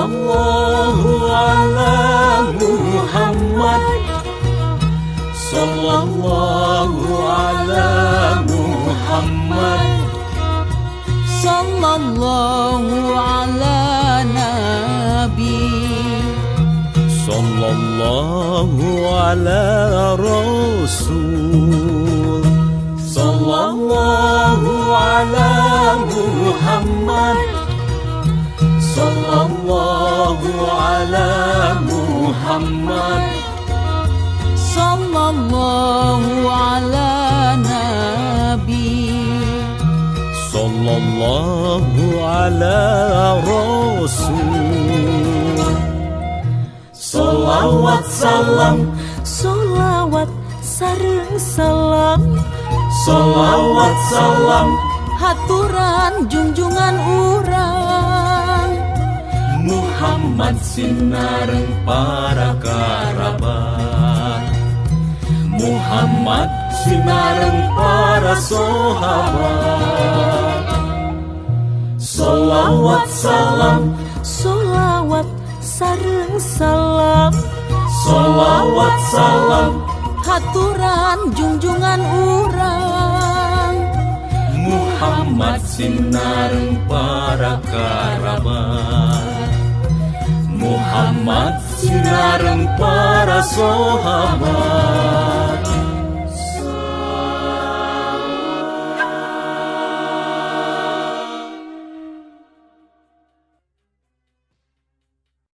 Sallallahu ala Muhammad, sallallahu ala Muhammad, sallallahu ala nabi, sallallahu ala rasul, sallallahu ala Muhammad, sallallahu ala Muhammad, sallallahu ala nabi, sallallahu ala rasul. Salawat salam, solawat sareng salam, salawat salam, haturan junjungan urang Muhammad sinareng para karabat, Muhammad sinareng para sahabat. Salawat salam, solawat sareng salam, salawat salam, haturan junjungan urang Muhammad sinareng para karabat, Muhammad sinareng para sahabat.